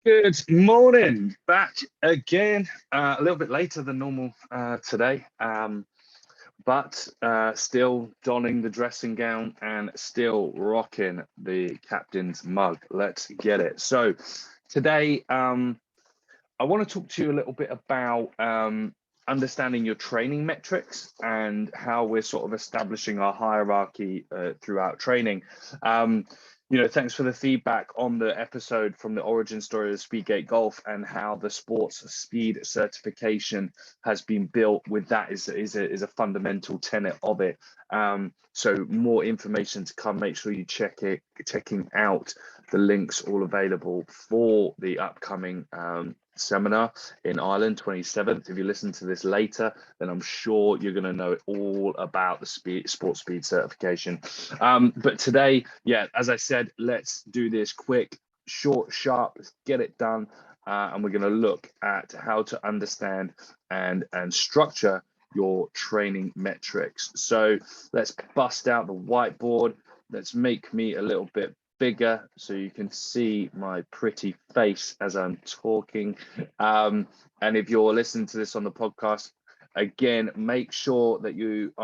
Good morning, back again. A little bit later than normal today, but still donning the dressing gown and still rocking the captain's mug. Let's get it. So today, I want to talk to you a little bit about understanding your training metrics and how we're sort of establishing our hierarchy throughout training. Thanks for the feedback on the episode from the origin story of Speedgate Golf and how the sports speed certification has been built with that is a fundamental tenet of it. So more information to come. Make sure you checking out the links all available for the upcoming seminar in Ireland, 27th. If you listen to this later, then I'm sure you're going to know all about the sports speed certification. But today, yeah, as I said, let's do this quick, short, sharp. Let's get it done, and we're going to look at how to understand and structure your training metrics. So let's bust out the whiteboard. Let's make me a little bit bigger so you can see my pretty face as I'm talking. And if you're listening to this on the podcast, again, make sure that you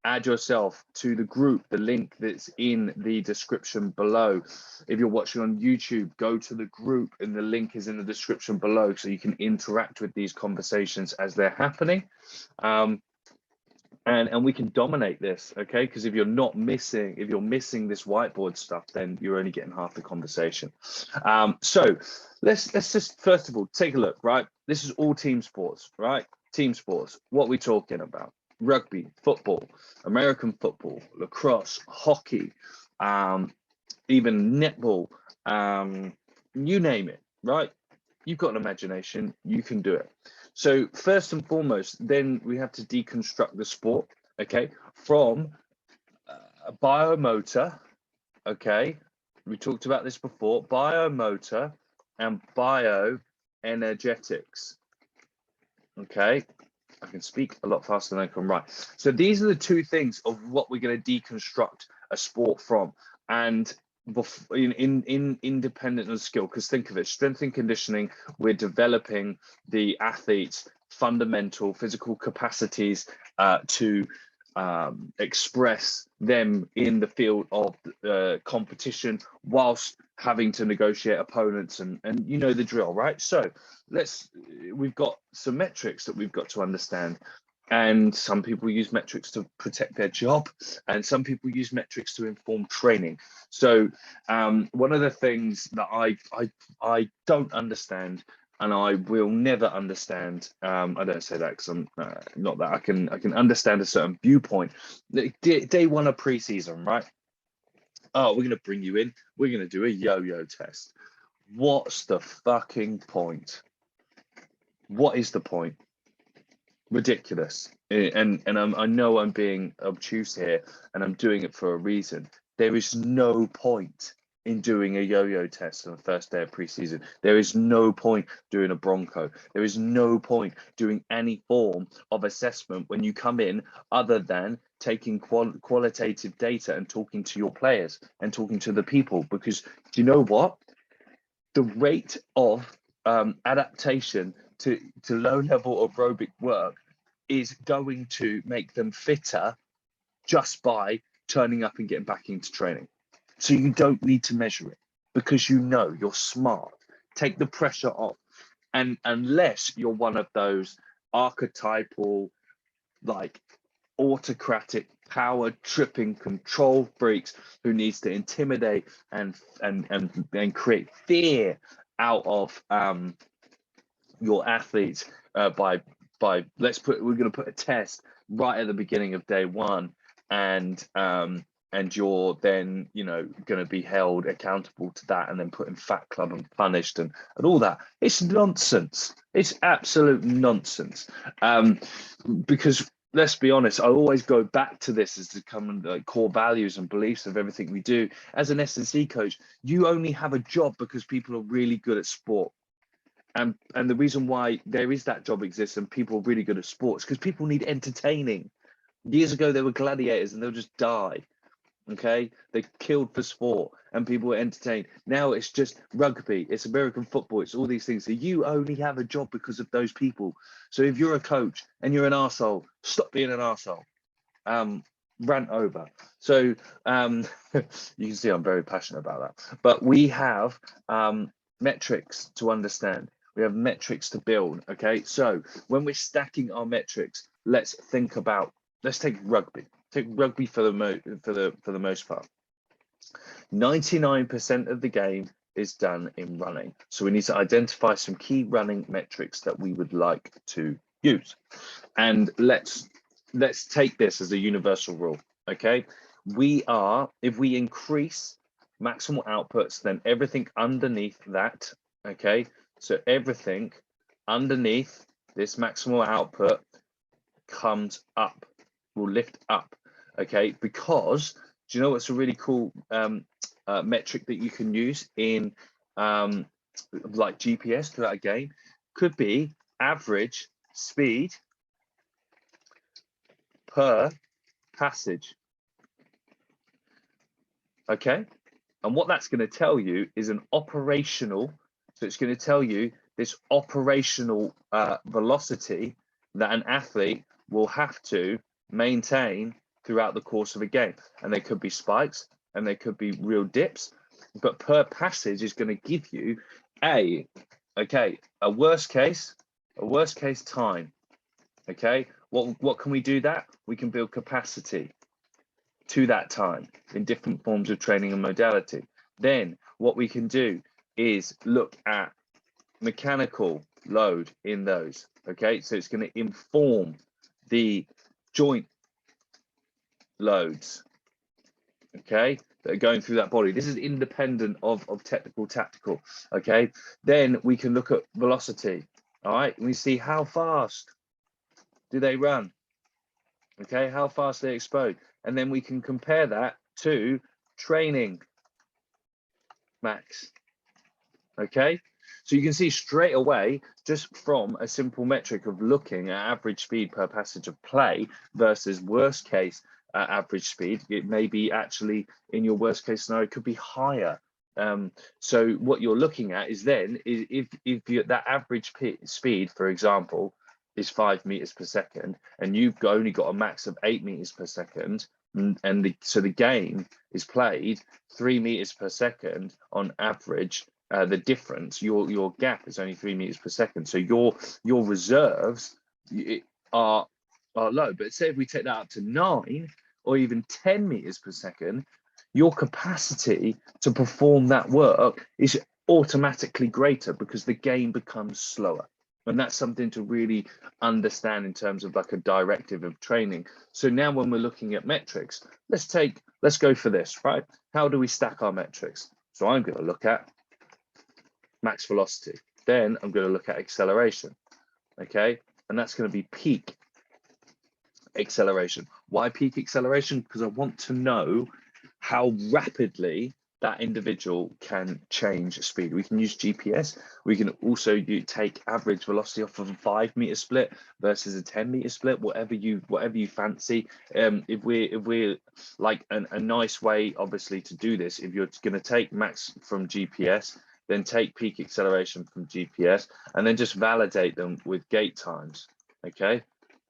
add yourself to the group, the link that's in the description below. If you're watching on YouTube, go to the group and the link is in the description below so you can interact with these conversations as they're happening. And we can dominate this, okay? Because if you're missing this whiteboard stuff, then you're only getting half the conversation. So let's just first of all take a look, right? This is all team sports, right? Team sports. What are we talking about? Rugby, football, American football, lacrosse, hockey, even netball, you name it, right? You've got an imagination, you can do it. So first and foremost, then we have to deconstruct the sport, okay, from biomotor, okay, we talked about this before, biomotor and bioenergetics, okay. I can speak a lot faster than I can write. So these are the two things of what we're going to deconstruct a sport from. And in independent of skill, because think of it, strength and conditioning, we're developing the athlete's fundamental physical capacities to express them in the field of competition whilst having to negotiate opponents, and you know the drill, right? So we've got some metrics that we've got to understand. And some people use metrics to protect their job, and some people use metrics to inform training. So one of the things that I don't understand, and I will never understand, I don't say that because I'm not that I can understand a certain viewpoint. Day one of preseason, right? Oh, we're going to bring you in. We're going to do a yo-yo test. What's the fucking point? What is the point? Ridiculous. And I know I'm being obtuse here, and I'm doing it for a reason. There is no point in doing a yo-yo test on the first day of preseason. There is no point doing a Bronco. There is no point doing any form of assessment when you come in other than taking qualitative data and talking to your players and talking to the people. Because do you know what? The rate of adaptation to low-level aerobic work is going to make them fitter just by turning up and getting back into training. So you don't need to measure it because you know you're smart. Take the pressure off. And unless you're one of those archetypal, like autocratic, power tripping control freaks who needs to intimidate and create fear out of your athletes by we're going to put a test right at the beginning of day one, and you're then going to be held accountable to that and then put in Fat Club and punished and all that. It's nonsense. It's absolute nonsense. Because let's be honest, I always go back to this as the common core values and beliefs of everything we do. As an S&C coach, you only have a job because people are really good at sport. And the reason why there is that job exists and people are really good at sports because people need entertaining. Years ago, there were gladiators and they'll just die. Okay, they killed for sport and people were entertained. Now it's just rugby, it's American football, it's all these things. So you only have a job because of those people. So if you're a coach and you're an arsehole, stop being an arsehole. Rant over. So you can see I'm very passionate about that. But we have metrics to understand. We have metrics to build. Okay, so when we're stacking our metrics, let's think about. Let's take rugby. Take rugby for the most part. 99% of the game is done in running. So we need to identify some key running metrics that we would like to use. And let's take this as a universal rule. Okay, if we increase maximal outputs, then everything underneath that, okay, so everything underneath this maximal output comes up, will lift up. Okay, because do you know what's a really cool metric that you can use in like GPS throughout a game? Could be average speed per passage. Okay, and what that's going to tell you is an operational, so it's going to tell you this operational velocity that an athlete will have to maintain throughout the course of a game. And there could be spikes and there could be real dips, but per passage is going to give you a worst case time. Okay, what can we do that? We can build capacity to that time in different forms of training and modality. Then what we can do is look at mechanical load in those. Okay, so it's going to inform the joint loads, okay, that are going through that body. This is independent of technical tactical. Okay, then we can look at velocity. All right, and we see how fast do they run, okay, how fast they explode, and then we can compare that to training max. Okay, so you can see straight away, just from a simple metric of looking at average speed per passage of play versus worst case average speed, it may be actually in your worst case scenario, it could be higher. So what you're looking at is then, if that average speed, for example, is 5 meters per second, and you've only got a max of 8 meters per second, so the game is played 3 meters per second on average. The difference, your gap is only 3 meters per second, so your reserves are low. But say if we take that up to 9 or even 10 meters per second, your capacity to perform that work is automatically greater because the game becomes slower. And that's something to really understand in terms of like a directive of training. So now when we're looking at metrics, let's go for this, right? How do we stack our metrics? So I'm going to look at max velocity. Then I'm going to look at acceleration, okay? And that's going to be peak acceleration. Why peak acceleration? Because I want to know how rapidly that individual can change speed. We can use GPS. We can also take average velocity off of a 5 meter split versus a 10 meter split, whatever you fancy. If we're like a nice way, obviously, to do this, if you're going to take max from GPS, then take peak acceleration from GPS, and then just validate them with gate times. Okay,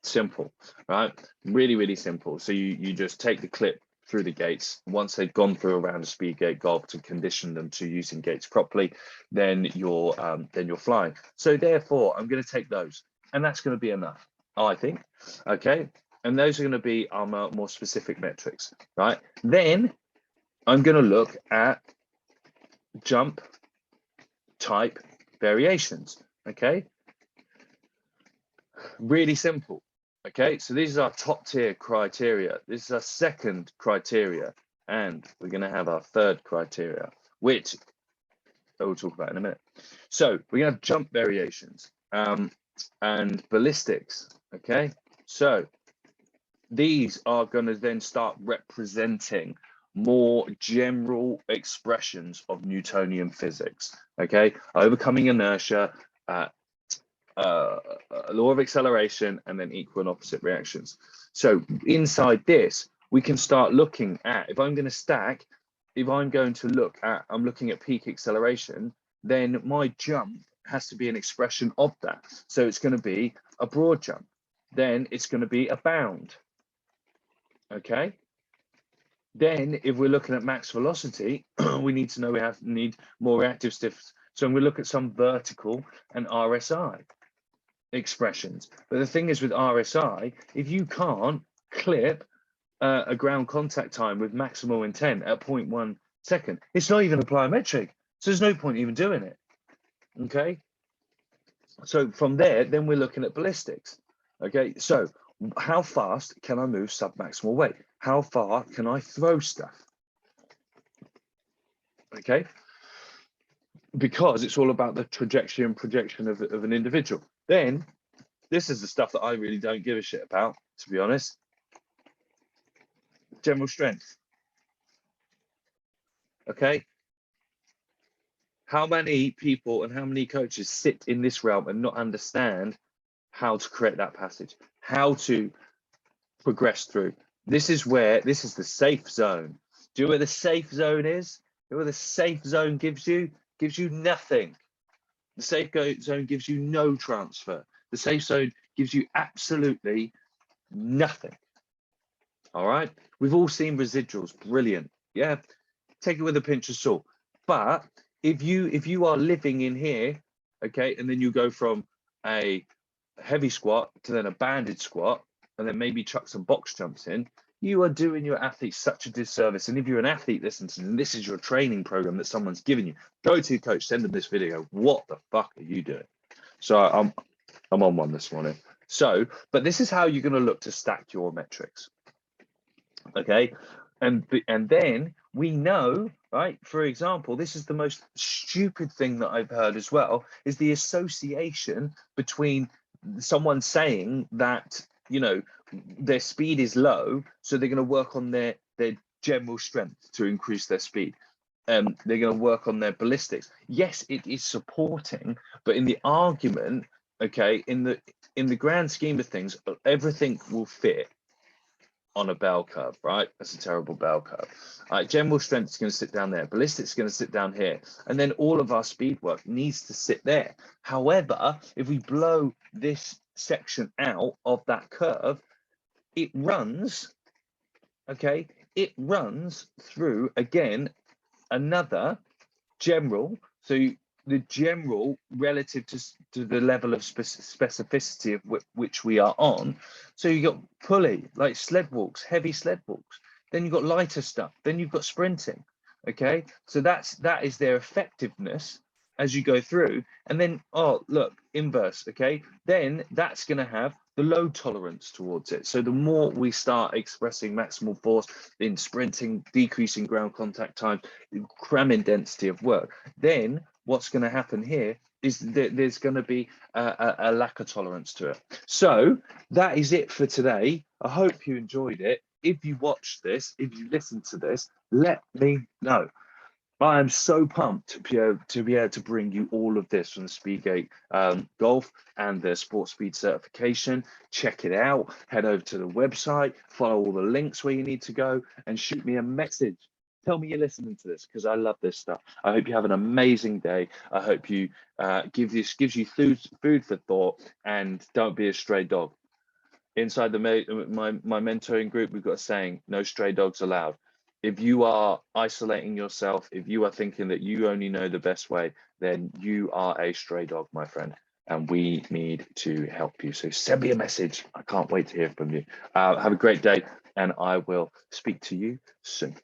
simple, right? Really, really simple. So you just take the clip through the gates. Once they've gone through a round of speed gate golf to condition them to using gates properly, then you're flying. So therefore, I'm going to take those, and that's going to be enough, I think. Okay, and those are going to be our more specific metrics, right? Then I'm going to look at jump type variations. Okay, really simple. Okay, so these are our top tier criteria. This is our second criteria, and we're going to have our third criteria, which we'll talk about in a minute. So we're going to have jump variations and ballistics. Okay, so these are going to then start representing more general expressions of Newtonian physics. Okay, overcoming inertia, law of acceleration, and then equal and opposite reactions. So inside this, we can start looking at, if I'm going to stack, if I'm going to look at, I'm looking at peak acceleration, then my jump has to be an expression of that. So it's going to be a broad jump. Then it's going to be a bound. Okay. Then if we're looking at max velocity, we need to know we need more reactive stiffness. So I'm going to look at some vertical and RSI expressions. But the thing is with RSI, if you can't clip a ground contact time with maximal intent at 0.1 second, it's not even a plyometric. So there's no point even doing it. Okay. So from there, then we're looking at ballistics. Okay. So how fast can I move sub-maximal weight? How far can I throw stuff? Okay. Because it's all about the trajectory and projection of an individual. Then this is the stuff that I really don't give a shit about, to be honest. General strength. Okay. How many people and how many coaches sit in this realm and not understand how to create that passage, how to progress through? This is the safe zone. Do you know where the safe zone is? You know where the safe zone gives you? Gives you nothing. The safe zone gives you no transfer. The safe zone gives you absolutely nothing. All right. We've all seen residuals. Brilliant. Yeah. Take it with a pinch of salt. But if you are living in here, okay, and then you go from a heavy squat to then a banded squat, and then maybe chuck some box jumps in, you are doing your athletes such a disservice. And if you're an athlete listening to this, and this is your training program that someone's given you, go to your coach, send them this video. What the fuck are you doing? So I'm on one this morning. So, but this is how you're going to look to stack your metrics. Okay. And then we know, right? For example, this is the most stupid thing that I've heard as well, is the association between someone saying that, you know, their speed is low, so they're going to work on their general strength to increase their speed. They're going to work on their ballistics. Yes, it is supporting, but in the argument, okay, in the grand scheme of things, everything will fit on a bell curve, right? That's a terrible bell curve. All right, general strength is going to sit down there. Ballistics is going to sit down here. And then all of our speed work needs to sit there. However, if we blow this section out of that curve, it runs, okay? It runs through, again, another general. So the general relative to the level of specificity of which we are on. So you got pulley, like sled walks, heavy sled walks. Then you've got lighter stuff. Then you've got sprinting. Okay, so that is their effectiveness as you go through. And then, oh, look, inverse. Okay, then that's going to have the load tolerance towards it. So the more we start expressing maximal force in sprinting, decreasing ground contact time, cramming density of work, then what's going to happen here is that there's going to be a lack of tolerance to it. So that is it for today. I hope you enjoyed it. If you watched this, if you listened to this, let me know. I am so pumped to be able to bring you all of this from the Speedgate Golf and the Sports Speed certification. Check it out. Head over to the website, follow all the links where you need to go, and shoot me a message. Tell me you're listening to this, because I love this stuff. I hope you have an amazing day. I hope you gives you food for thought, and don't be a stray dog. Inside my mentoring group, we've got a saying: no stray dogs allowed. If you are isolating yourself, if you are thinking that you only know the best way, then you are a stray dog, my friend, and we need to help you. So send me a message. I can't wait to hear from you. Have a great day, and I will speak to you soon.